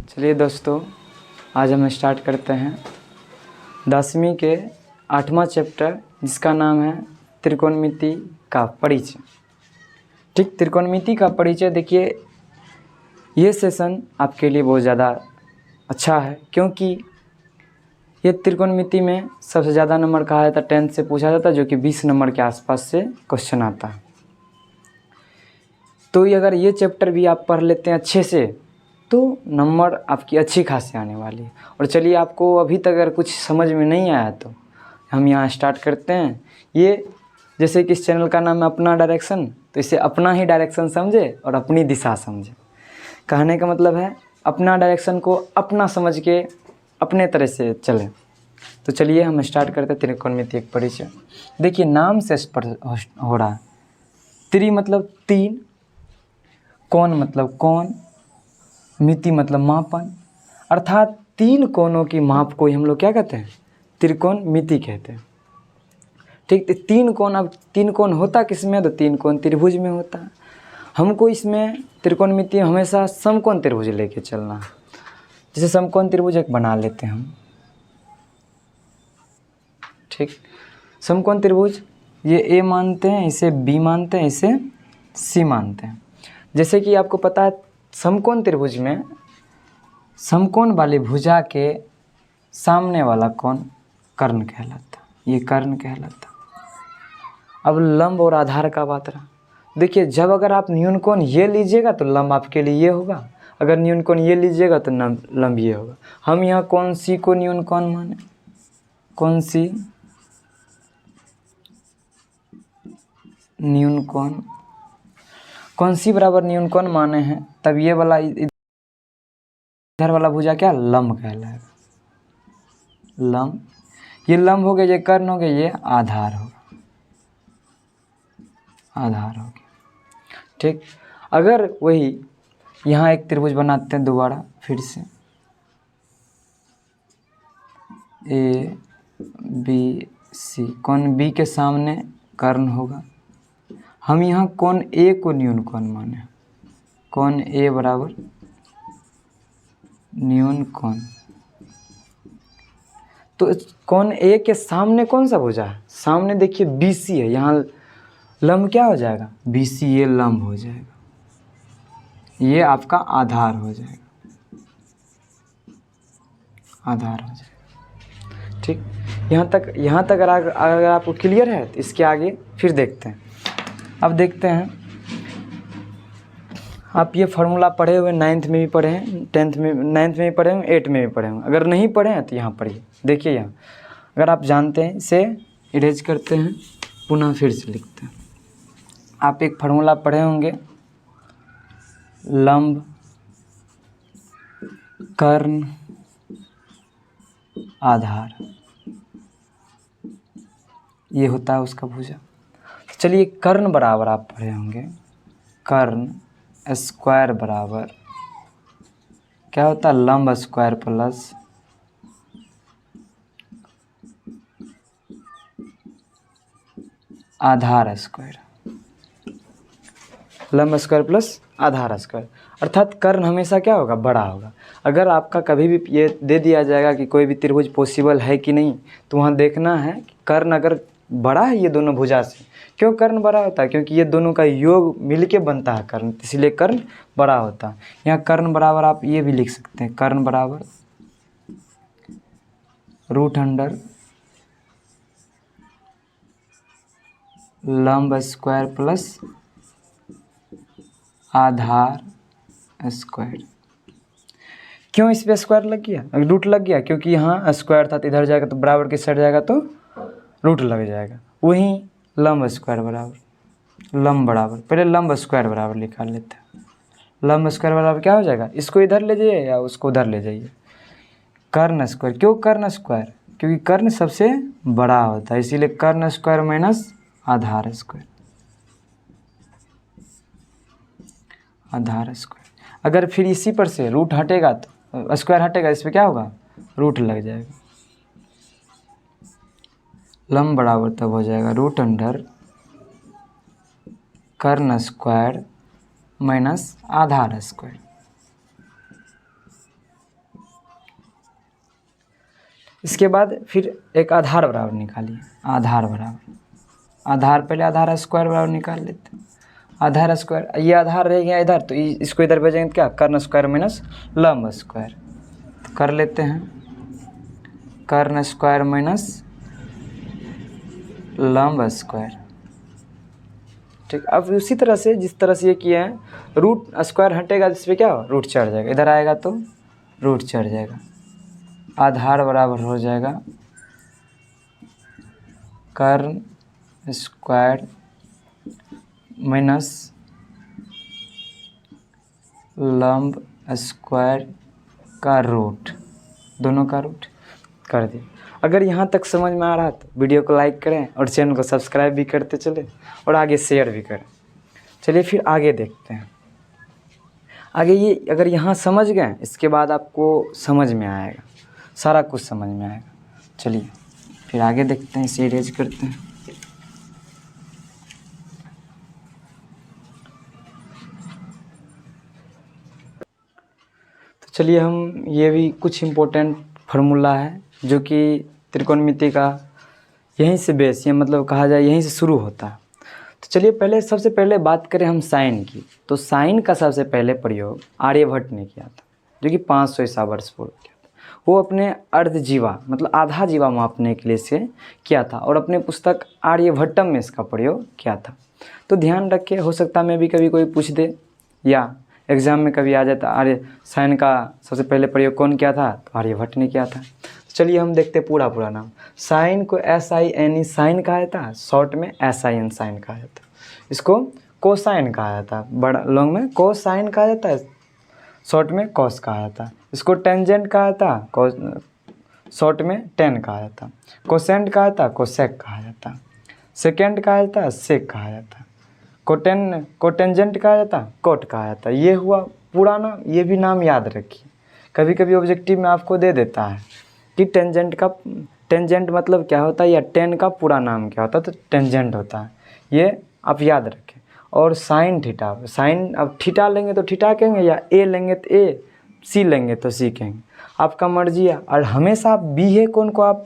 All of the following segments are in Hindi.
चलिए दोस्तों, आज हम स्टार्ट करते हैं 10वीं के 8वां चैप्टर, जिसका नाम है त्रिकोणमिति का परिचय। ठीक, त्रिकोणमिति का परिचय। देखिए, ये सेशन आपके लिए बहुत ज़्यादा अच्छा है, क्योंकि ये त्रिकोणमिति में सबसे ज़्यादा नंबर कहा जाता है 10th से पूछा जाता है, जो कि 20 नंबर के आसपास से क्वेश्चन आता है। तो ये अगर ये चैप्टर भी आप पढ़ लेते हैं अच्छे से, तो नंबर आपकी अच्छी खासी आने वाली है। और चलिए, आपको अभी तक अगर कुछ समझ में नहीं आया तो हम यहाँ स्टार्ट करते हैं। ये जैसे कि इस चैनल का नाम है अपना डायरेक्शन, तो इसे अपना ही डायरेक्शन समझे और अपनी दिशा समझे। कहने का मतलब है अपना डायरेक्शन को अपना समझ के अपने तरह से चले। तो चलिए हम स्टार्ट करते हैं त्रिकोणमिति एक परिचय। देखिए, नाम से स्पष्ट हो रहा है। त्रि मतलब तीन, कोण मतलब कोण, मिति मतलब मापन, अर्थात तीन कोणों की माप को ही हम लोग क्या कहते हैं? त्रिकोणमिति कहते हैं। ठीक, तो तीन कोण, अब तीन कोण होता किस में? तो तीन कोण त्रिभुज में होता है। हमको इसमें त्रिकोणमिति हमेशा समकोण त्रिभुज लेके चलना है। जैसे समकोण त्रिभुज एक बना लेते हैं हम। ठीक, समकोण त्रिभुज ये ए मानते हैं, इसे बी मानते हैं, इसे सी मानते हैं। जैसे कि आपको पता है, समकोण त्रिभुज में समकोण वाली भुजा के सामने वाला कोण कर्ण कहलाता, ये कर्ण कहलाता। अब लंब और आधार का बात रहा। देखिए, जब अगर आप न्यून कोण ये लीजिएगा तो लंब आपके लिए ये होगा, अगर न्यून कोण ये लीजिएगा तो लंब ये होगा। हम यहाँ कौन सी को न्यून कोण माने? कौन सी न्यून कोण, कौन सी बराबर न्यून कोण माने हैं, तब ये वाला इधर वाला भुजा क्या? लंब कहलाएगा। लंब, ये लंब हो गया, ये कर्ण हो गया, ये आधार होगा, आधार हो गया। ठीक, अगर वही यहाँ एक त्रिभुज बनाते हैं दोबारा फिर से, ए बी सी, कोण बी के सामने कर्ण होगा। हम यहाँ कोण ए को न्यून कोण माने, कोण ए बराबर न्यून कोण। तो कोण ए के सामने कौन सा भुजा है? सामने देखिए BC है, यहाँ लंब क्या हो जाएगा? BC, ये लंब हो जाएगा, ये आपका आधार हो जाएगा, आधार हो जाएगा। ठीक, यहाँ तक अगर आपको क्लियर है तो इसके आगे फिर देखते हैं। अब देखते हैं, आप ये फार्मूला पढ़े हुए 9th में भी पढ़े हैं, 10th में, 9th में भी पढ़े होंगे, 8th में भी पढ़े होंगे। अगर नहीं पढ़े हैं तो यहाँ पढ़िए। देखिए, यहाँ अगर आप जानते हैं, इसे इरेज करते हैं, पुनः फिर से लिखते हैं। आप एक फार्मूला पढ़े होंगे, लंब कर्ण आधार, ये होता है उसका भुजा। चलिए, कर्ण बराबर आप पढ़े होंगे, कर्ण स्क्वायर बराबर क्या होता है? लंब स्क्वायर प्लस आधार स्क्वायर, लंब स्क्वायर प्लस आधार स्क्वायर। अर्थात कर्ण हमेशा क्या होगा? बड़ा होगा। अगर आपका कभी भी ये दे दिया जाएगा कि कोई भी त्रिभुज पॉसिबल है कि नहीं, तो वहाँ देखना है कि कर्ण अगर बड़ा है ये दोनों भुजा से। क्यों कर्ण बड़ा होता है? क्योंकि ये दोनों का योग मिलके बनता है कर्ण, इसलिए कर्ण बड़ा होता है। यहाँ कर्ण बराबर आप ये भी लिख सकते हैं, कर्ण बराबर √अंडर लंब स्क्वायर प्लस आधार स्क्वायर। क्यों इस पे स्क्वायर लग गया, रूट लग गया? क्योंकि यहाँ स्क्वायर था, तो इधर जाएगा तो बराबर की साइड जाएगा तो रूट लग जाएगा। वहीं लंब स्क्वायर बराबर, लंब बराबर, पहले लंब स्क्वायर बराबर लिखा लेते हैं। लंब स्क्वायर बराबर क्या हो जाएगा? इसको इधर ले जाइए या उसको उधर ले जाइए, कर्ण स्क्वायर। क्यों कर्ण स्क्वायर? क्योंकि कर्ण सबसे बड़ा होता है, इसीलिए कर्ण स्क्वायर माइनस आधार स्क्वायर, आधार स्क्वायर। अगर फिर इसी पर से रूट हटेगा तो स्क्वायर हटेगा, इस पर क्या होगा? रूट लग जाएगा। लंब बराबर तब हो जाएगा √अंडर कर्ण स्क्वायर माइनस आधार स्क्वायर। इसके बाद फिर एक आधार बराबर निकालिए, आधार बराबर, आधार पहले आधार स्क्वायर बराबर निकाल लेते हैं। आधार स्क्वायर, ये आधार रह गया इधर, तो इसको इधर भेजेंगे तो क्या, कर्ण स्क्वायर माइनस लंब स्क्वायर, तो कर लेते हैं कर्ण स्क्वायर माइनस लंब स्क्वायर। ठीक, अब उसी तरह से जिस तरह से ये किए हैं, रूट स्क्वायर हटेगा जिस पे क्या हो, रूट चढ़ जाएगा, इधर आएगा तो रूट चढ़ जाएगा। आधार बराबर हो जाएगा कर्ण स्क्वायर माइनस लंब स्क्वायर का रूट, दोनों का रूट कर दिए। अगर यहाँ तक समझ में आ रहा तो वीडियो को लाइक करें और चैनल को सब्सक्राइब भी करते चले और आगे शेयर भी करें। चलिए फिर आगे देखते हैं। आगे ये अगर यहाँ समझ गए, इसके बाद आपको समझ में आएगा, सारा कुछ समझ में आएगा। चलिए फिर आगे देखते हैं, इसे इरेज करते हैं। तो चलिए हम ये भी कुछ इम्पोर्टेंट फार्मूला है जो कि त्रिकोणमिति का यहीं से बेस, या मतलब कहा जाए यहीं से शुरू होता है। तो चलिए पहले सबसे पहले बात करें हम साइन की। तो साइन का सबसे पहले प्रयोग आर्यभट्ट ने किया था, जो कि 500 ईसा वर्ष पूर्व किया था। वो अपने अर्धजीवा मतलब आधा जीवा मापने के लिए से किया था और अपने पुस्तक आर्यभट्टम में इसका प्रयोग किया था। तो ध्यान रखिए, हो सकता है मैं भी कभी कोई पूछ दे या एग्ज़ाम में कभी आ जाता, साइन का सबसे पहले प्रयोग कौन किया था, तो आर्यभट्ट ने किया था। चलिए हम देखते पूरा नाम। साइन को SINE साइन कहा जाता है, शॉर्ट में SIN साइन कहा जाता है। इसको कोसाइन कहा जाता है, बड़ा लॉन्ग में कोसाइन कहा जाता है, शॉर्ट में कॉस कहा जाता है। इसको टेंजेंट कहा जाता है, शॉर्ट में टेन कहा जाता है। कोसेंट कहा जाता है, कोसेक कहा जाता है। सेकेंड कहा जाता है, सेक कहा जाता है। कोटेंजेंट कहा जाता है, कोट कहा जाता है। ये हुआ पूरा नाम, ये भी नाम याद रखिए। कभी कभी ऑब्जेक्टिव में आपको दे देता है कि टेंजेंट मतलब क्या होता है या टेन का पूरा नाम क्या होता है, तो टेंजेंट होता है, ये आप याद रखें। और साइन थीटा, साइन अब थीटा लेंगे तो थीटा कहेंगे, या ए लेंगे तो ए, सी लेंगे तो सी कहेंगे, आपका मर्जी है। और हमेशा आप बी है कोण को आप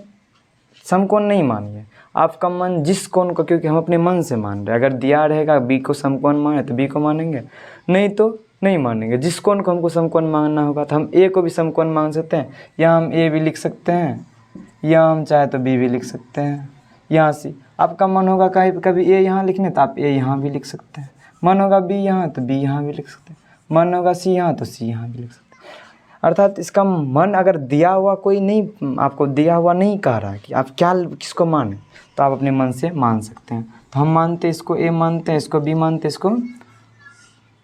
समकोण नहीं मानिए, आपका मन जिस कोण को, क्योंकि हम अपने मन से मान रहे हैं। अगर दिया रहेगा बी को समकोण माने तो बी को मानेंगे, नहीं तो नहीं मानेंगे। जिस कोण को हमको समकोण मानना होगा तो हम ए को भी समकोण मान सकते हैं, या हम ए भी लिख सकते हैं, या हम चाहे तो बी भी लिख सकते हैं। यहाँ से आपका मन होगा कभी ए यहाँ लिखने तो आप ए यहाँ भी लिख सकते हैं, मन होगा बी यहाँ तो बी यहाँ भी लिख सकते हैं, मन होगा सी यहाँ तो सी यहाँ भी लिख सकते हैं। अर्थात इसका मन अगर दिया हुआ कोई नहीं, आपको दिया हुआ नहीं कह रहा कि आप क्या किसको माने, तो आप अपने मन से मान सकते हैं। तो हम मानते हैं इसको ए मानते हैं, इसको बी मानते हैं, इसको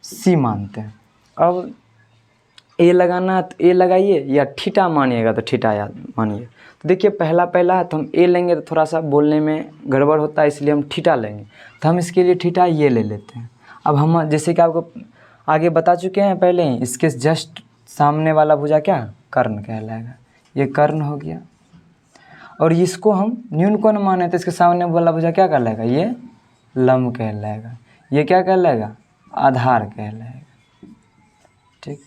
सी मानते हैं। अब ए लगाना है तो ए लगाइए, या थीटा मानिएगा तो थीटा याद मानिए। तो देखिए पहला है तो हम ए लेंगे तो थोड़ा सा बोलने में गड़बड़ होता है, इसलिए हम थीटा लेंगे। तो हम इसके लिए थीटा ये ले लेते हैं। अब हम जैसे कि आपको आगे बता चुके हैं पहले ही, इसके जस्ट सामने वाला भुजा क्या, कर्ण कहलाएगा। ये कर्ण हो गया। और इसको हम न्यून कोण माने तो इसके सामने वाला भुजा क्या कहलाएगा, ये लंब कहलाएगा। ये क्या कहलाएगा, आधार कहलाएगा। ठीक,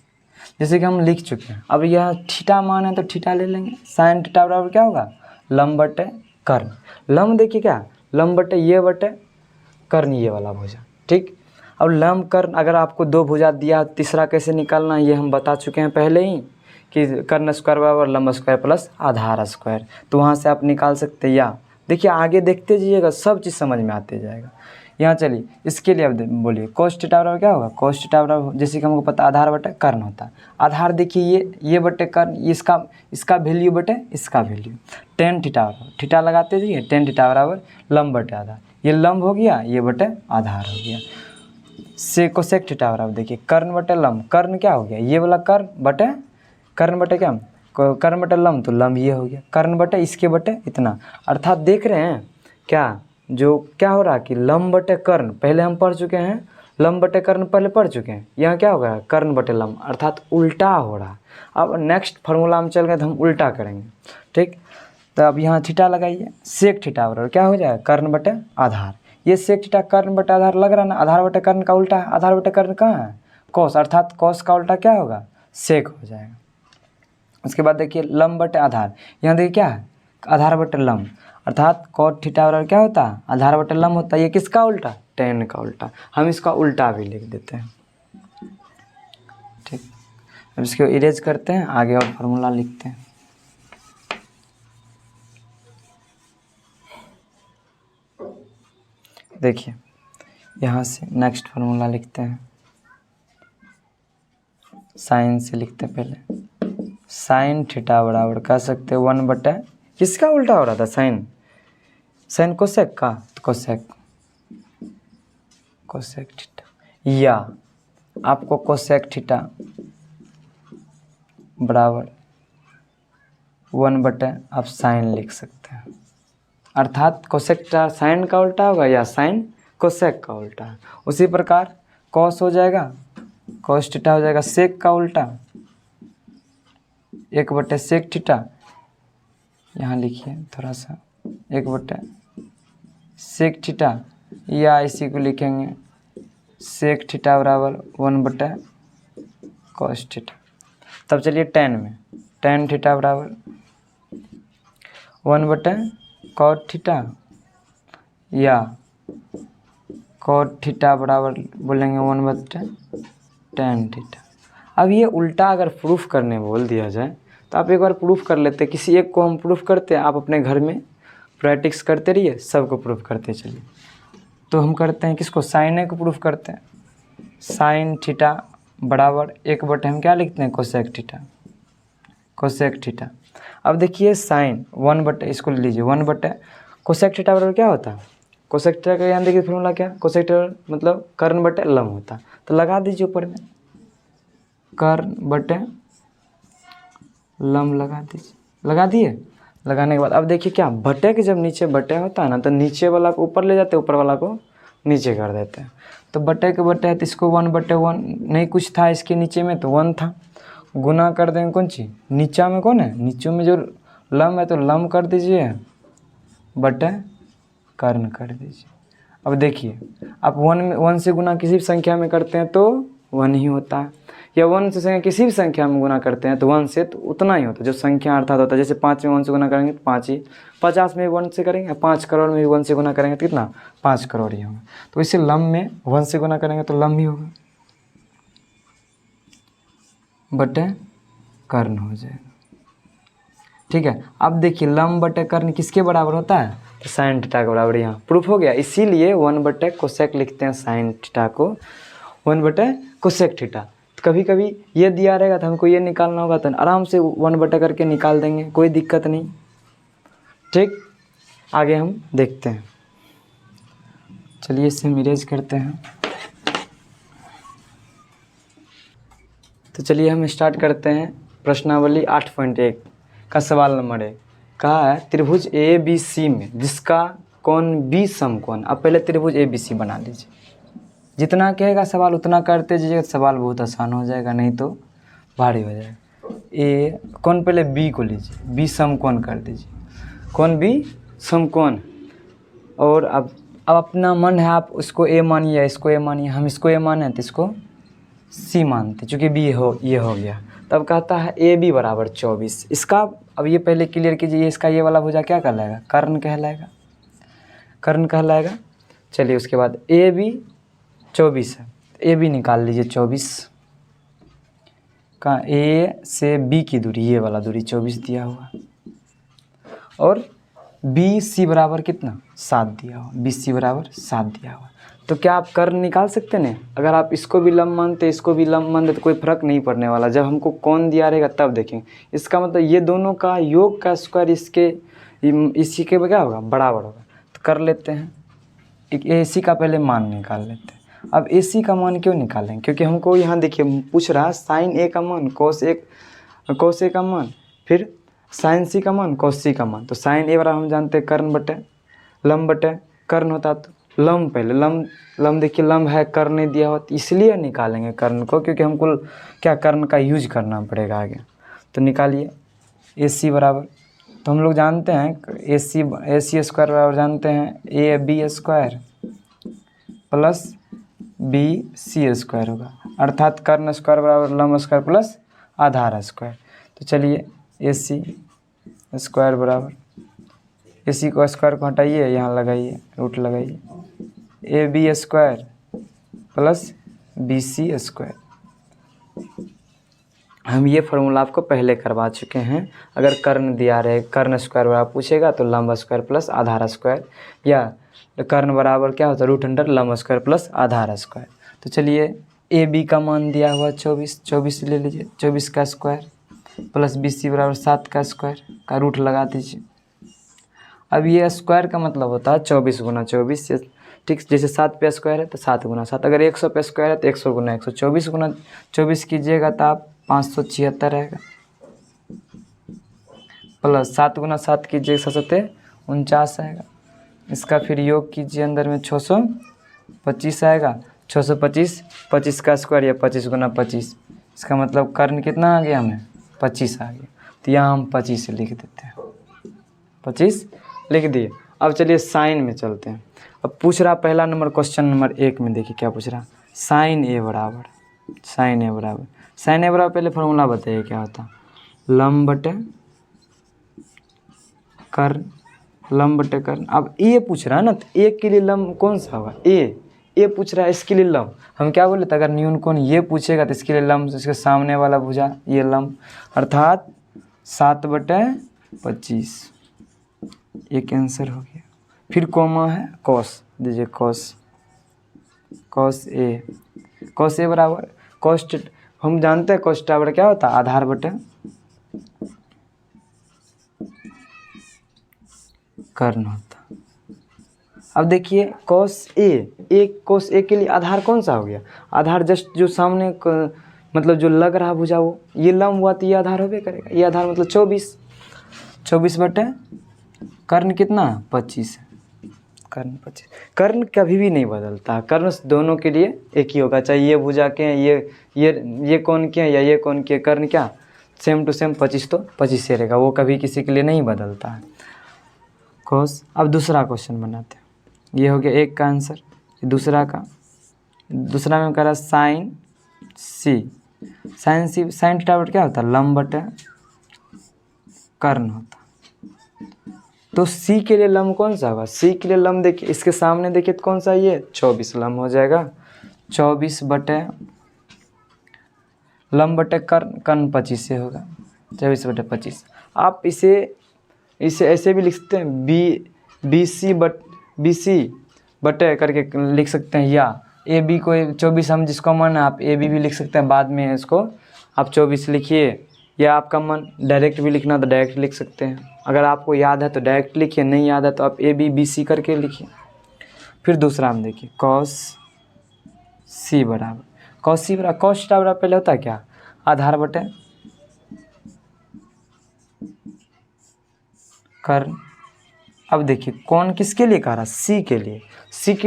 जैसे कि हम लिख चुके हैं। अब यह थीटा मान है तो थीटा ले लेंगे। साइन थीटा बराबर क्या होगा, लंब बटे कर्ण। लंब देखिए क्या, लंब बटे ये बटे कर्ण, ये वाला भुजा। ठीक, अब लंब कर्ण अगर आपको दो भुजा दिया, तीसरा कैसे निकालना ये हम बता चुके हैं पहले ही, कि कर्ण स्क्वायर बराबर लंब स्क्वायर प्लस आधार स्क्वायर। तो वहाँ से आप निकाल सकते हैं। या देखिए आगे देखते जाइएगा, सब चीज़ समझ में आते जाएगा। यहाँ चलिए इसके लिए अब बोलिए कोस थीटा बराबर क्या होगा, कोस थीटा बराबर जैसे कि हमको पता आधार बटे कर्ण होता है। आधार देखिए ये बटे कर्ण, इसका वैल्यू बटे इसका वैल्यू। टेन थीटा बराबर थीटा लगाते जाइए, टेन थीटा बराबर लंब बटे आधार। ये लंब हो गया, ये बटे आधार हो गया। से कोसेक थीटा बराबर देखिए कर्ण बटे लंब, कर्ण क्या हो गया, ये वाला कर्ण बटे कर्ण बटे क्या, कर्ण बटे लंब, तो लंब ये हो गया। कर्ण बटे इसके बटे इतना। अर्थात देख रहे हैं क्या, जो क्या हो रहा है कि लंब बटे कर्ण पहले हम पढ़ चुके हैं, लंब बटे कर्ण पहले पढ़ चुके हैं। यहाँ क्या होगा, कर्ण बटे लंब, अर्थात उल्टा हो रहा। अब नेक्स्ट फार्मूला में चल गए तो हम उल्टा करेंगे। ठीक, तो अब यहाँ थीटा लगाइए, सेक थीटा बराबर क्या हो जाएगा, कर्ण बटे आधार। ये सेक थीटा कर्ण बटे आधार लग रहा है ना, आधार बटे कर्ण का उल्टा है। आधार बटे कर्ण कहाँ है, कॉस, अर्थात कॉस का उल्टा क्या होगा, सेक हो जाएगा। उसके बाद देखिए लंब बटे आधार, यहाँ देखिए क्या है, आधार बटे लंब, अर्थात cot थीटा बराबर क्या होता है, आधार बटे लंब होता है। ये किसका उल्टा, tan का उल्टा। हम इसका उल्टा भी लिख देते हैं, ठीक। अब इसको इरेज करते हैं, आगे और फार्मूला लिखते हैं। देखिए यहाँ से नेक्स्ट फार्मूला लिखते हैं, साइन से लिखते हैं पहले। साइन थीटा बराबर कह सकते हैं 1 बटे, किसका उल्टा हो रहा था, साइन, साइन कोसेक का, तो कोसेक, कोसेक थीटा, या आपको कोसेक थीटा बराबर 1 बटे आप साइन लिख सकते हैं, अर्थात कोसेक थीटा साइन का उल्टा होगा या साइन कोसेक का उल्टा है। उसी प्रकार कॉस हो जाएगा, कॉस थीटा हो जाएगा सेक का उल्टा, 1 बटे सेक थीटा, यहाँ लिखिए थोड़ा सा, 1 बटे सेक थीटा, या इसी को लिखेंगे सेक थीटा बराबर 1 बटे कॉस थीटा। तब चलिए टेन में, टेन थीटा बराबर 1 बटे कॉट थीटा, या कॉट थीटा बराबर बोलेंगे 1 बटे टेन थीटा। अब ये उल्टा अगर प्रूफ करने बोल दिया जाए तो आप एक बार प्रूफ कर लेते, किसी एक को हम प्रूफ करते, आप अपने घर में प्रैक्टिस करते रहिए, सबको प्रूफ करते चलिए। तो हम करते हैं किसको, साइन ए को प्रूफ करते हैं, साइन थीटा बराबर 1 बटे हम क्या लिखते हैं, कोसेक थीटा, कोसेक थीटा। अब देखिए साइन 1 बटे, इसको ले लीजिए 1 बटे कोसेक थीटा बराबर क्या होता है, कोसेक थीटा का यहाँ देखिए फॉर्मूला क्या, कोसेक थीटा मतलब कर्ण बटे लंब होता है। तो लगा दीजिए ऊपर में, कर्ण बटे लंब लगा दीजिए, लगा दिए। लगाने के बाद अब देखिए क्या, बटे के जब नीचे बटे होता है ना, तो नीचे वाला को ऊपर ले जाते हैं, ऊपर वाला को नीचे कर देते हैं। तो बटे के बटे है तो इसको 1 बटे 1, नहीं कुछ था इसके नीचे में तो 1 था, गुना कर देंगे कौन चीज़, नीचा में कौन है, नीचे में जो लंब है तो लंब कर दीजिए, बटे कर्ण कर दीजिए। अब देखिए आप 1 से गुना किसी भी संख्या में करते हैं तो 1 ही होता है, या 1 से संख्या किसी भी संख्या में गुना करते हैं तो 1 से तो उतना ही होता है जो संख्या अर्थात होता है। जैसे 5 में 1 से गुना करेंगे तो 5 ही, 50 में 1 से करेंगे, 5 करोड़ में भी 1 से गुना करेंगे तो कितना, 5 करोड़ ही होगा। तो इसे लंब में 1 से गुना करेंगे तो लंब ही होगा, बटे कर्ण हो जाएगा, ठीक है। अब देखिए लंब बटे कर्ण किसके बराबर होता है, तो साइन थीटा के बराबर, यहाँ प्रूफ हो गया। इसीलिए 1 बटे कोसेक लिखते हैं साइन थीटा को, 1 बटे कोसेक थीटा। कभी कभी ये दिया रहेगा तो हमको ये निकालना होगा तो आराम से 1 बटे करके निकाल देंगे, कोई दिक्कत नहीं, ठीक। आगे हम देखते हैं, चलिए इसे हम इरेज करते हैं। तो चलिए हम स्टार्ट करते हैं प्रश्नावली 8.1 का सवाल नंबर 1। कहा है त्रिभुज ए बी सी में जिसका कोण बी समकोण। अब पहले त्रिभुज ए बी सी बना लीजिए, जितना कहेगा सवाल उतना करते जाइएगा, सवाल बहुत आसान हो जाएगा, नहीं तो भारी हो जाएगा। ए कौन, पहले बी को लीजिए, बी समकोण कर दीजिए, कौन बी समकोण। और अब अपना मन है, आप उसको ए मानिए या इसको ए मानिए, हम इसको ए माने तो इसको सी मानते, चूँकि बी ये हो गया। तब कहता है ए बी बराबर 24। इसका अब ये पहले क्लियर कीजिए, इसका ये वाला भुजा क्या कहलाएगा, कर्ण कहलाएगा, कर्ण कहलाएगा। चलिए उसके बाद ए बी 24 है, ए बी निकाल लीजिए 24 का, ए से बी की दूरी, ये वाला दूरी 24 दिया हुआ, और बी सी बराबर कितना 7 दिया हुआ, बी सी बराबर 7 दिया हुआ। तो क्या आप कर्ण निकाल सकते हैं? अगर आप इसको भी लंब मानते, इसको भी लंब मानते तो कोई फर्क नहीं पड़ने वाला, जब हमको कौन दिया रहेगा तब देखेंगे। इसका मतलब ये दोनों का योग का स्क्वायर इसी के क्या होगा, बराबर होगा। तो कर लेते हैं, एक ए सी का पहले मान निकाल लेते हैं। अब ए सी का मान क्यों निकालेंगे, क्योंकि हमको यहाँ देखिए पूछ रहा है साइन ए का मान, कॉस ए का मान, फिर साइन सी का मान, कॉस सी का मान। तो साइन ए बराबर हम जानते हैं कर्ण बटे लंब बटे कर्ण होता, तो लंब पहले लंब देखिए, लंब है कर्ण नहीं दिया हुआ, तो इसलिए निकालेंगे कर्ण को, क्योंकि हमको क्या कर्ण का यूज करना पड़ेगा आगे। तो निकालिए ए सी बराबर, तो हम लोग जानते हैं ए सी स्क्वायर बराबर जानते हैं A B square plus B C square होगा, अर्थात कर्ण स्क्वायर बराबर लंब स्क्वायर प्लस आधार स्क्वायर। तो चलिए ए सी स्क्वायर बराबर ए सी को स्क्वायर को हटाइए, यहाँ लगाइए रूट लगाइए, A B square plus B C square. हम ये फार्मूला आपको पहले करवा चुके हैं। अगर कर्ण दिया रहे, कर्ण स्क्वायर बराबर पूछेगा तो लंब स्क्वायर प्लस आधार स्क्वायर, या कर्ण बराबर क्या होता है रूट अंडर लंब स्क्वायर प्लस आधार स्क्वायर। तो चलिए ए बी का मान दिया हुआ 24 ले लीजिए, 24 का स्क्वायर प्लस बी सी बराबर 7 का स्क्वायर का रूट लगा दीजिए। अब ये स्क्वायर का मतलब होता है 24 गुना 24, ठीक, जैसे 7 पे स्क्वायर है तो 7 गुना 7, अगर 100 पे स्क्वायर है तो 100 गुना 100, 24 गुना 24 कीजिएगा तो आप 576 रहेगा, प्लस 7 गुना 7 कीजिएगा 749 आएगा। इसका फिर योग कीजिए, अंदर में 625 आएगा, 625 25 का स्क्वायर या 25 गुना 25, इसका मतलब कर्ण कितना आ गया हमें 25 आ गया। तो यहाँ हम 25 लिख देते हैं, 25 लिख दिए। अब चलिए साइन में चलते हैं। अब पूछ रहा पहला नंबर क्वेश्चन नंबर 1 में, देखिए क्या पूछ रहा, साइन ए बराबर पहले फार्मूला बताइए क्या होता, लंब बटे कर्ण। अब ए पूछ रहा है ना, तो ए के लिए लंब कौन सा होगा, ए पूछ रहा है, इसके लिए लंब हम क्या बोले थे, अगर न्यून कोण ये पूछेगा तो इसके लिए लंब, इसके सामने वाला भुजा ये लंब, अर्थात 7/25, एक आंसर हो गया। फिर कोमा है कॉस दीजिए, कॉस ए बराबर कॉस्ट, हम जानते हैं कॉस्ट बराबर क्या होता है आधार बटे कर्ण होता। अब देखिए कॉस ए के लिए आधार कौन सा हो गया, आधार जस्ट जो सामने मतलब जो लग रहा भुजा वो ये लंब हुआ तो ये आधार होबे करेगा, ये आधार मतलब 24 बटे कर्ण कितना 25 है, कर्ण 25। कर्ण कभी भी नहीं बदलता, कर्ण दोनों के लिए एक ही होगा, चाहे ये भुजा के ये कौन के या ये कौन के, कर्ण क्या सेम टू सेम 25 तो 25 से रहेगा, वो कभी किसी के लिए नहीं बदलता है कॉस। अब दूसरा क्वेश्चन बनाते हैं, ये हो गया एक का आंसर। दूसरा में कह रहा साइन थीटा बटे क्या होता है लंब बटे कर्ण होता। तो सी के लिए लंब कौन सा होगा, सी के लिए लंब देखिए इसके सामने देखिए तो कौन सा ये 24 लंब हो जाएगा, 24 बटे लंब बटे कर्ण 25 से होगा, 24 बटे 25। आप इसे ऐसे भी लिख सकते हैं, बी सी बटे करके लिख सकते हैं, या ए बी को 24 हम जिसको मन है आप ए बी भी लिख सकते हैं, बाद में इसको आप 24 लिखिए, या आपका मन डायरेक्ट भी लिखना तो डायरेक्ट लिख सकते हैं, अगर आपको याद है तो डायरेक्ट लिखिए, नहीं याद है तो आप ए बी सी करके लिखिए। फिर दूसरा में देखिए कॉस सी बराबर कॉस थीटा बराबर पहले होता है क्या आधार बटे कर्ण। अब देखिए कौन किसके लिए कह रहा, सी के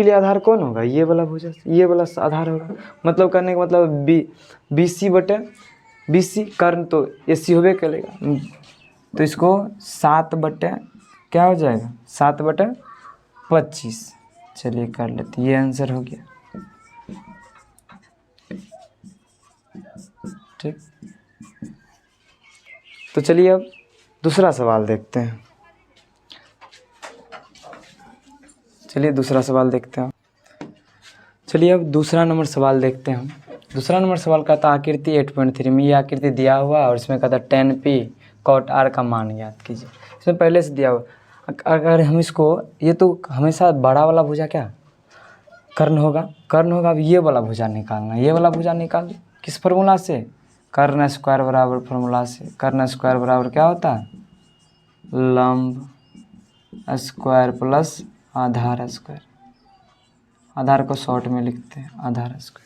लिए आधार कौन होगा, ये वाला भुजा, ये वाला आधार होगा, मतलब करने का मतलब बी सी कर्ण तो ए सी होबे करेगा, तो इसको 7 बटे क्या हो जाएगा 7/25, चलिए कर लेते, ये आंसर हो गया, ठीक। तो चलिए अब दूसरा सवाल देखते हैं, चलिए अब दूसरा नंबर सवाल देखते हैं हम। दूसरा नंबर सवाल का था आकृति 8.3 में, ये आकृति दिया हुआ और इसमें कहता 10p cot r का मान ज्ञात कीजिए। इसमें पहले से दिया हुआ, अगर हम इसको, ये तो हमेशा बड़ा वाला भुजा क्या कर्ण होगा। अब ये वाला भुजा निकालना, ये वाला भुजा निकाल किस फार्मूला से, कर्ण स्क्वायर बराबर फार्मूला से। कर्ण स्क्वायर बराबर क्या होता है लंब स्क्वायर प्लस आधार स्क्वायर, आधार को शॉर्ट में लिखते हैं आधार स्क्वायर।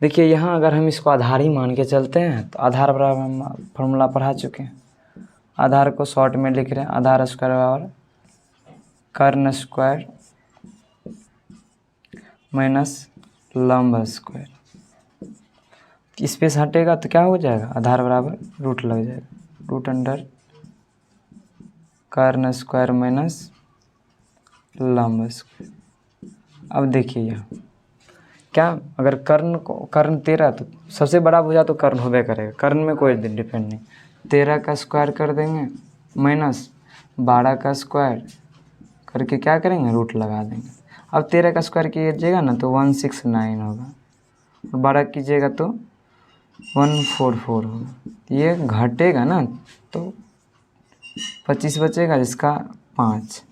देखिए यहाँ अगर हम इसको आधार ही मान के चलते हैं तो आधार बराबर हम फार्मूला पढ़ा चुके हैं, आधार को शॉर्ट में लिख रहे हैं, आधार स्क्वायर बराबर कर्ण स्क्वायर माइनस लंब स्क्वायर, स्पेस हटेगा तो क्या हो जाएगा आधार बराबर रूट लग जाएगा, रूट अंडर कर्ण स्क्वायर माइनस लंब स्क्वायर। अब देखिए यहाँ क्या, अगर कर्ण 13 तो सबसे बड़ा भुजा तो कर्ण होबे करेगा, कर्ण में कोई डिपेंड नहीं, 13 का स्क्वायर कर देंगे माइनस 12 का स्क्वायर करके क्या करेंगे, रूट लगा देंगे। अब 13 का स्क्वायर कीजिएगा ना तो 169 होगा, और 12 कीजिएगा तो 144 होगा। ये घटेगा ना तो 25 बचेगा, जिसका 5,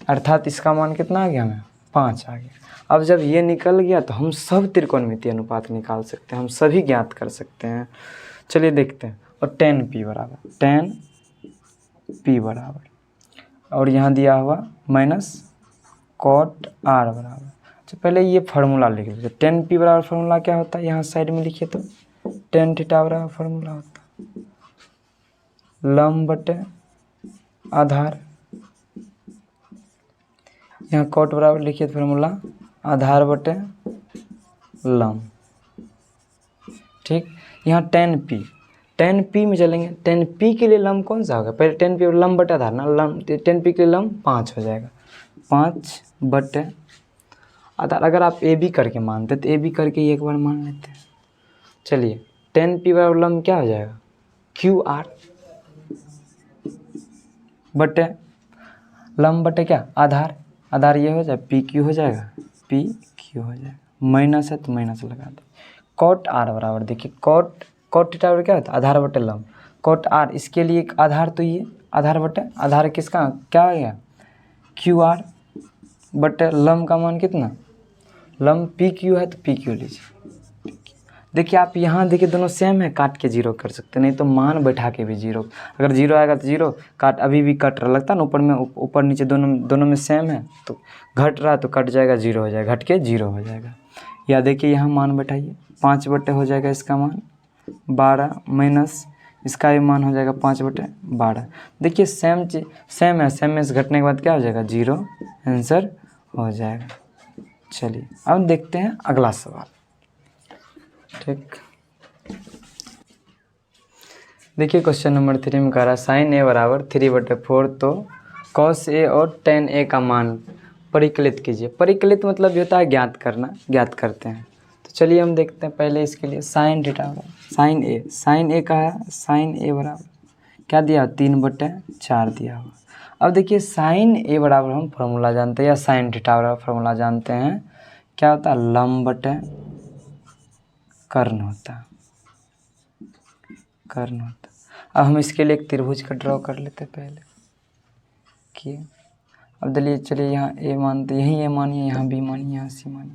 अर्थात इसका मान कितना आ गया हमें, 5 आ गया। अब जब ये निकल गया तो हम सब त्रिकोणमितीय अनुपात निकाल सकते हैं, हम सभी ज्ञात कर सकते हैं। चलिए देखते हैं। और tan p बराबर और यहाँ दिया हुआ माइनस cot r बराबर। तो पहले ये फार्मूला लिख लीजिए। tan p बराबर फार्मूला क्या होता है, यहाँ साइड में लिखिए तो tan थीटा बराबर फार्मूला होता है लंब बटे आधार, यहाँ cot बराबर लिखिए तो फार्मूला आधार बटे लंब। ठीक, यहाँ tan p में चलेंगे। tan p के लिए लंब कौन सा होगा, पहले tan p लंब बटे आधार ना, लंब tan p के लिए लंब 5 हो जाएगा, 5 बटे आधार। अगर आप ए बी करके मानते तो ए बी करके एक बार मान लेते हैं। चलिए tan p बराबर लंब क्या हो जाएगा, क्यू आर बटे लंब बटे क्या, आधार। आधार ये हो जाए पी क्यू हो जाएगा, पी क्यू हो जाएगा, माइनस है तो माइनस लगा दे। cot r बराबर देखिए cot थीटा बराबर क्या होता है, आधार बटे लंब। cot r इसके लिए एक आधार, तो ये आधार बटे आधार किसका क्या हो गया, क्यू आर बटे लंब का मान कितना, लंब पी क्यू है तो पी क्यू लीजिए। देखिए आप यहाँ देखिए दोनों सेम है, काट के जीरो कर सकते हैं, नहीं तो मान बैठा के भी जीरो। अगर जीरो आएगा तो जीरो, काट अभी भी कट रहा लगता है ना, ऊपर में ऊपर नीचे दोनों में सेम है, तो घट रहा तो कट जाएगा, जीरो हो जाएगा, घट के जीरो हो जाएगा। या देखिए यहाँ मान बैठाइए, 5 बटे हो जाएगा इसका मान 12 माइनस इसका भी मान हो जाएगा 5 बटे 12। देखिए सेम चीज सेम है, सेम में से घटने के बाद क्या हो जाएगा, जीरो, आंसर हो जाएगा। चलिए अब देखते हैं अगला सवाल। ठीक, देखिए क्वेश्चन नंबर 3 में कह रहा है साइन ए बराबर 3/4, तो कॉस ए और टेन ए का मान परिकलित कीजिए। परिकलित मतलब ये होता है ज्ञात करना, ज्ञात करते हैं। तो चलिए हम देखते हैं पहले इसके लिए साइन थीटा बराबर साइन ए का है, साइन ए बराबर क्या दिया, 3/4 दिया हुआ। अब देखिए साइन ए बराबर हम फार्मूला जानते हैं, या साइन थीटा बराबर फार्मूला जानते हैं, क्या होता है, लंब बटे कर्ण होता है, कर्ण होता। अब हम इसके लिए एक त्रिभुज का ड्रॉ कर लेते हैं पहले कि अब दलिए चलिए यहाँ ए मानते, यहीं ए मानिए, यहाँ बी मानिए, यहाँ सी मानिए।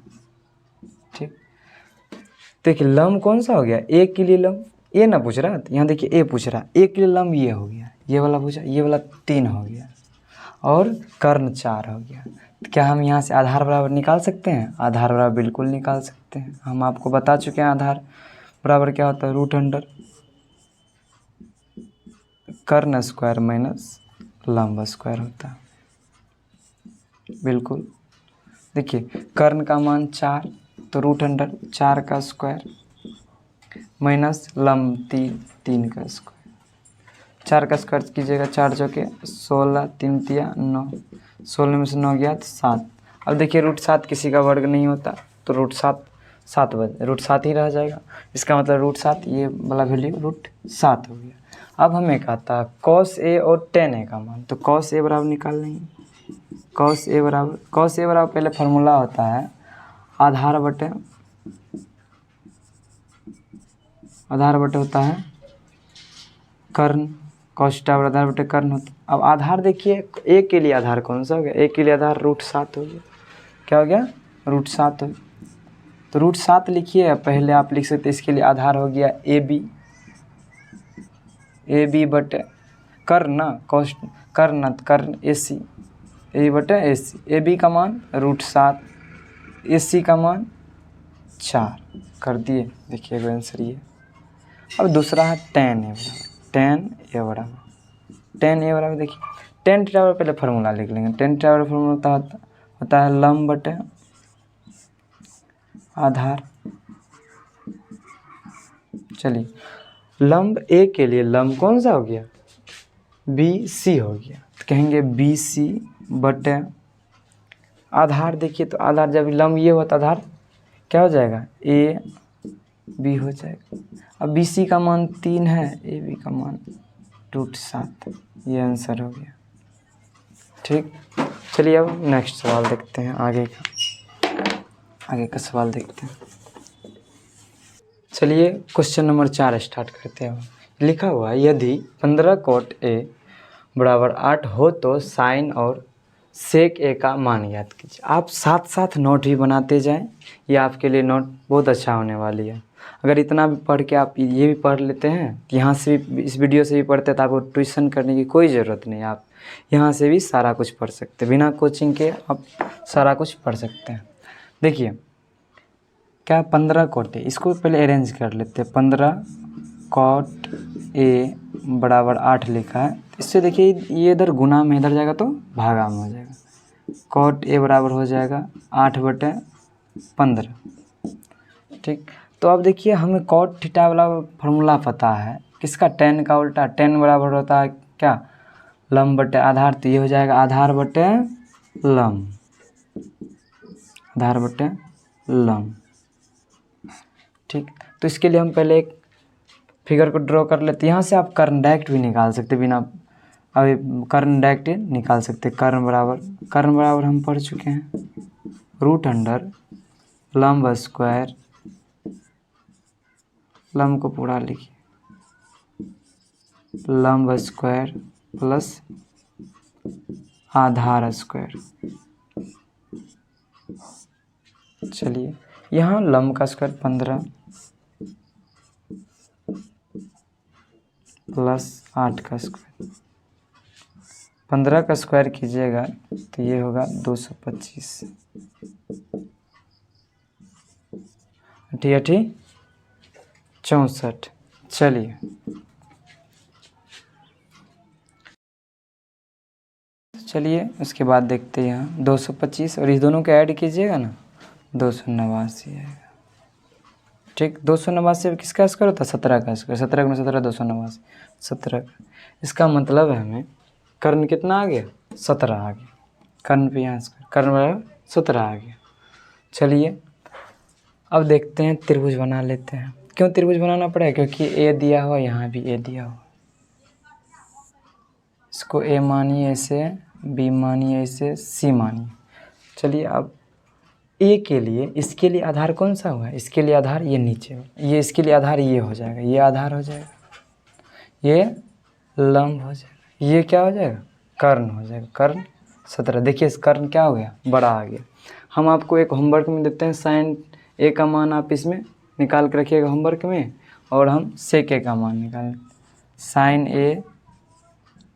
ठीक, देखिए लंब कौन सा हो गया, ए के लिए लंब, ए ना पूछ रहा, यहाँ देखिए ए पूछ रहा, ए के लिए लंब ये हो गया, ये वाला पूछा, ये वाला 3 हो गया, और कर्ण 4 हो गया। तो क्या हम यहाँ से आधार बराबर निकाल सकते हैं, आधार बराबर बिल्कुल निकाल सकते हैं। हम आपको बता चुके हैं आधार बराबर क्या होता है, √अंडर कर्ण स्क्वायर माइनस लंब स्क्वायर होता है, बिल्कुल। देखिए कर्ण का मान 4, तो √अंडर 4 का स्क्वायर माइनस लंब 3 का स्क्वायर। 4 का स्क्वायर कीजिएगा, 4 चौके 16, 3 तिया 9, 16 में से 9 गया तो 7। अब देखिए √7 किसी का वर्ग नहीं होता, तो √7 ही रह जाएगा, इसका मतलब √7, ये वाला वैल्यू √7 हो गया। अब हमें कहता है कॉस ए और टेन ए का मान, तो कॉस ए बराबर निकाल लेंगे। कॉस ए बराबर पहले फार्मूला होता है आधार बटे होता है कर्ण, कॉस थीटा बराबर आधार बटे कर्ण होता है। अब आधार देखिए ए के लिए आधार कौन सा हो गया, ए के लिए आधार √7 हो गया, क्या हो गया, √7 हो गया। तो √7 लिखिए, पहले आप लिख सकते इसके लिए आधार हो गया ए बी बटे कर्ण ना, कर्ण ए सी, ए बटे ए सी, ए बी का मान √7, ए सी का मान 4 कर दिए। देखिए आंसर ये। अब दूसरा है tan ए बराबर देखिए tan थीटा बराबर पहले फार्मूला लिख लेंगे। tan थीटा बराबर फार्मूला होता है लंब बटे आधार। चलिए लंब ए के लिए लंब कौन सा हो गया, बी सी हो गया, तो कहेंगे बी सी बटे आधार। देखिए तो आधार जब लंब ये होता आधार क्या हो जाएगा, ए बी हो जाएगा। अब बी सी का मान 3 है, ए बी का मान √7, ये आंसर हो गया। ठीक, चलिए अब नेक्स्ट सवाल देखते हैं, आगे का सवाल देखते हैं। चलिए क्वेश्चन नंबर 4 स्टार्ट करते हैं। लिखा हुआ है यदि 15 cot A बराबर 8 हो तो साइन और सेक ए का मान ज्ञात कीजिए। आप साथ साथ नोट ही बनाते जाएं, ये आपके लिए नोट बहुत अच्छा होने वाली है। अगर इतना भी पढ़ के आप ये भी पढ़ लेते हैं, यहाँ से भी, इस वीडियो से भी पढ़ते हैं, तो आपको ट्यूशन करने की कोई ज़रूरत नहीं। आप यहाँ से भी सारा कुछ पढ़ सकते हैं, बिना कोचिंग के आप सारा कुछ पढ़ सकते हैं। देखिए क्या 15 cot A, इसको पहले अरेंज कर लेते हैं। 15 cot A बराबर 8 लिखा है, इससे देखिए ये इधर गुना में इधर जाएगा तो भागा में हो जाएगा। cot A बराबर हो जाएगा 8/15। ठीक, तो अब देखिए हमें cot थीटा वाला फार्मूला पता है, किसका, tan का उल्टा। tan बराबर होता है क्या, लंब बटे आधार, तो ये हो जाएगा आधार बटे लंब, आधार बटे लंब। ठीक, तो इसके लिए हम पहले एक फिगर को ड्रॉ कर लेते हैं। यहाँ से आप कर्ण डायरेक्ट भी निकाल सकते, बिना अभी कर्ण डायरेक्ट निकाल सकते। कर्ण बराबर हम पढ़ चुके हैं, √अंडर लंब स्क्वायर, लंब को पूरा लिखिए, लंब स्क्वायर प्लस आधार स्क्वायर। चलिए यहाँ लंब का स्क्वायर 15 प्लस 8 का स्क्वायर, 15 का स्क्वायर कीजिएगा तो ये होगा 225, 64। चलिए उसके बाद देखते हैं यहाँ 225 और इस दोनों को ऐड कीजिएगा ना, 289 आएगा। ठीक, 289 किसका स्क्वायर होता है, 17 का स्क्वायर। 17 में 17 289, 17 का। इसका मतलब है हमें कर्ण कितना आ गया, 17 आ गया। कर्ण पे यहाँ स्क्वायर, कर्ण बराबर 17 आ गया। चलिए अब देखते हैं, त्रिभुज बना लेते हैं। क्यों त्रिभुज बनाना पड़ेगा, क्योंकि ए दिया हुआ, यहाँ भी ए दिया हुआ। इसको ए मानिए ऐसे, बी मानिए ऐसे, सी मानिए। चलिए अब ए के लिए, इसके लिए आधार कौन सा हुआ है, इसके लिए आधार ये नीचे, ये इसके लिए आधार ये हो जाएगा, ये आधार हो जाएगा, ये लंब हो जाएगा, ये क्या हो जाएगा, कर्ण हो जाएगा। कर्ण 17, देखिए इस कर्ण क्या हो गया, बड़ा आ गया। हम आपको एक होमवर्क में देते हैं, साइन ए का मान आप इसमें निकाल के रखिएगा होमवर्क में, और हम सेक ए का मान निकालें। साइन ए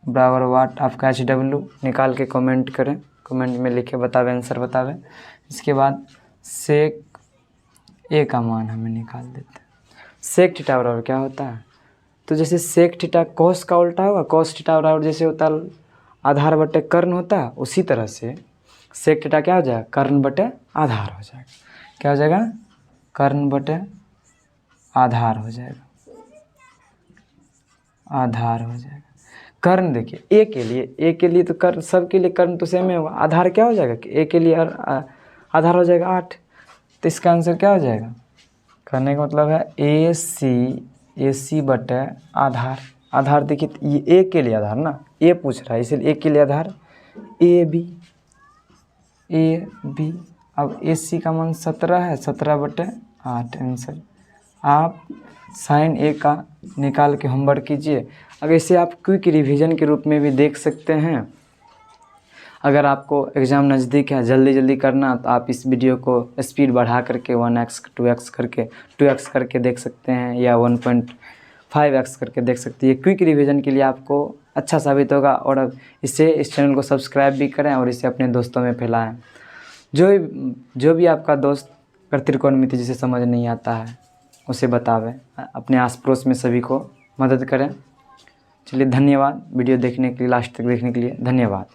बराबर वाट आपका HW निकाल के कमेंट करें, कमेंट में लिखे बतावे, आंसर बतावे। इसके बाद सेक ए का मान हमें निकाल देते हैं। सेक थीटा बराबर क्या होता है, तो जैसे सेक थीटा कॉस का उल्टा होगा, कॉस थीटा बराबर जैसे होता है आधार बटे कर्ण होता है, उसी तरह से सेक थीटा क्या हो जाएगा, कर्ण बटे आधार हो जाएगा। क्या हो जाएगा, कर्ण बटे आधार हो जाएगा, आधार हो जाएगा। कर्ण देखिए ए के लिए तो कर्ण, सबके लिए कर्ण तो सेम ही होगा। आधार क्या हो जाएगा कि ए के लिए आधार हो जाएगा 8, तो इसका आंसर क्या हो जाएगा, करने का मतलब है ए सी बटे आधार। आधार देखिए ये ए के लिए आधार ना, ए पूछ रहा है इसलिए ए के लिए आधार ए बी। अब ए सी का मान 17 है, 17/8 आंसर। आप साइन ए का निकाल के होमवर्क कीजिए। अगर इसे आप क्विक रिवीजन के रूप में भी देख सकते हैं। अगर आपको एग्ज़ाम नज़दीक है, जल्दी करना, तो आप इस वीडियो को स्पीड बढ़ा करके 1x 2x करके देख सकते हैं, या 1.5x करके देख सकते हैं। ये क्विक रिवीजन के लिए आपको अच्छा साबित होगा। और इस चैनल को सब्सक्राइब भी करें और इसे अपने दोस्तों में फैलाएं। जो भी आपका दोस्त त्रिकोणमिति जिसे समझ नहीं आता है उसे बतावें, अपने आस पड़ोस में सभी को मदद करें। चलिए धन्यवाद, वीडियो देखने के लिए, लास्ट तक देखने के लिए धन्यवाद।